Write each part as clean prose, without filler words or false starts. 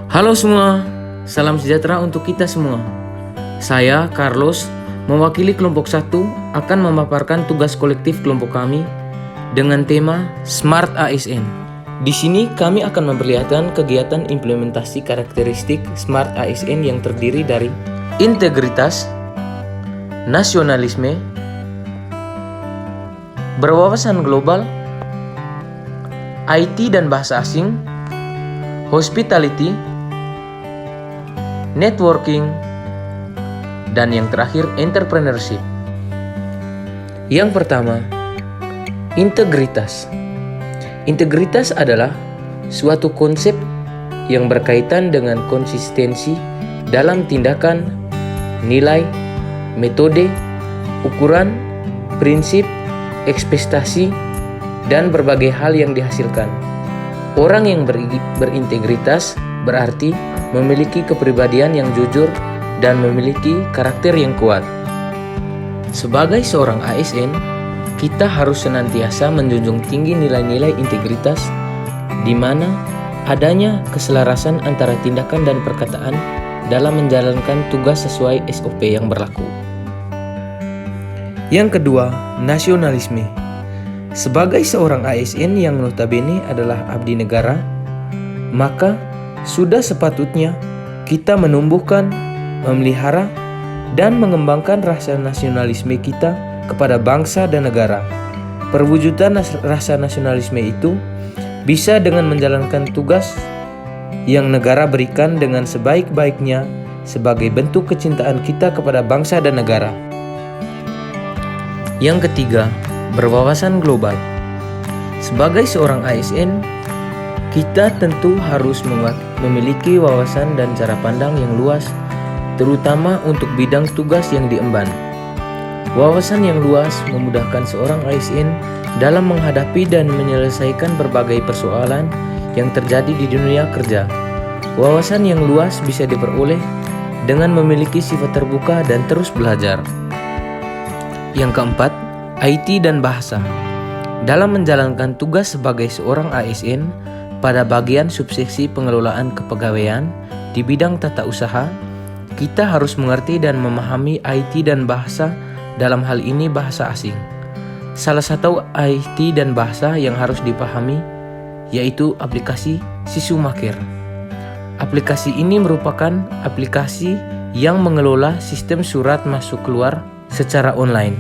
Halo semua, salam sejahtera untuk kita semua. Saya, Carlos, mewakili kelompok 1 akan memaparkan tugas kolektif kelompok kami dengan tema Smart ASN. Di sini kami akan memperlihatkan kegiatan implementasi karakteristik Smart ASN yang terdiri dari integritas, nasionalisme, berwawasan global, IT dan bahasa asing, hospitality, networking, dan yang terakhir entrepreneurship. Yang pertama, integritas. Integritas adalah suatu konsep yang berkaitan dengan konsistensi dalam tindakan, nilai, metode, ukuran, prinsip, ekspektasi, dan berbagai hal yang dihasilkan. Orang yang berintegritas berarti memiliki kepribadian yang jujur dan memiliki karakter yang kuat. Sebagai seorang ASN, kita harus senantiasa menjunjung tinggi nilai-nilai integritas, di mana adanya keselarasan antara tindakan dan perkataan dalam menjalankan tugas sesuai SOP yang berlaku. Yang kedua, nasionalisme. Sebagai seorang ASN yang notabene adalah abdi negara, maka sudah sepatutnya kita menumbuhkan, memelihara, dan mengembangkan rasa nasionalisme kita kepada bangsa dan negara. Perwujudan rasa nasionalisme itu bisa dengan menjalankan tugas yang negara berikan dengan sebaik-baiknya sebagai bentuk kecintaan kita kepada bangsa dan negara. Yang ketiga, berwawasan global. Sebagai seorang ASN, kita tentu harus memiliki wawasan dan cara pandang yang luas, terutama untuk bidang tugas yang diemban. Wawasan yang luas memudahkan seorang ASN dalam menghadapi dan menyelesaikan berbagai persoalan yang terjadi di dunia kerja. Wawasan yang luas bisa diperoleh dengan memiliki sifat terbuka dan terus belajar. Yang keempat, IT dan bahasa. Dalam menjalankan tugas sebagai seorang ASN pada bagian subseksi pengelolaan kepegawaian di bidang tata usaha, kita harus mengerti dan memahami IT dan bahasa, dalam hal ini bahasa asing. Salah satu IT dan bahasa yang harus dipahami yaitu aplikasi Sisumaker. Aplikasi ini merupakan aplikasi yang mengelola sistem surat masuk keluar secara online.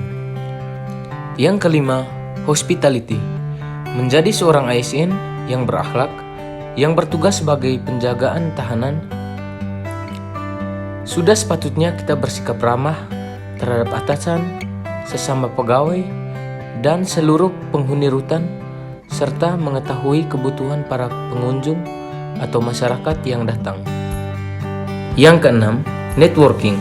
Yang kelima, hospitality. Menjadi seorang ASN yang berakhlak, yang bertugas sebagai penjagaan tahanan, sudah sepatutnya kita bersikap ramah terhadap atasan, sesama pegawai, dan seluruh penghuni rutan, serta mengetahui kebutuhan para pengunjung atau masyarakat yang datang. Yang keenam, networking.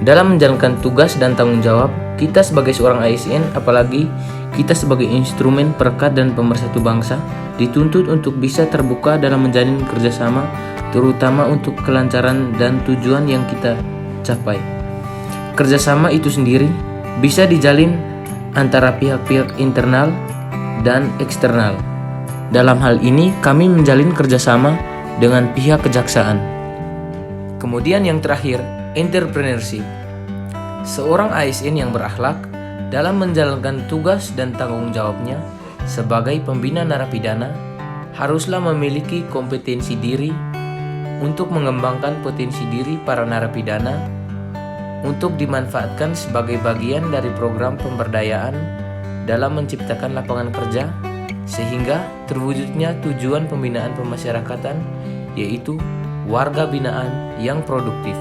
Dalam menjalankan tugas dan tanggung jawab, kita sebagai seorang ASN, apalagi kita sebagai instrumen perekat dan pemersatu bangsa, dituntut untuk bisa terbuka dalam menjalin kerjasama, terutama untuk kelancaran dan tujuan yang kita capai. Kerjasama itu sendiri bisa dijalin antara pihak-pihak internal dan eksternal. Dalam hal ini, kami menjalin kerjasama dengan pihak kejaksaan. Kemudian yang terakhir, entrepreneurship. Seorang ASN yang berakhlak dalam menjalankan tugas dan tanggung jawabnya sebagai pembina narapidana haruslah memiliki kompetensi diri untuk mengembangkan potensi diri para narapidana untuk dimanfaatkan sebagai bagian dari program pemberdayaan dalam menciptakan lapangan kerja sehingga terwujudnya tujuan pembinaan pemasyarakatan, yaitu warga binaan yang produktif.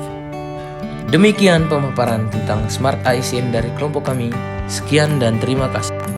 Demikian pemaparan tentang Smart ASN dari kelompok kami. Sekian dan terima kasih.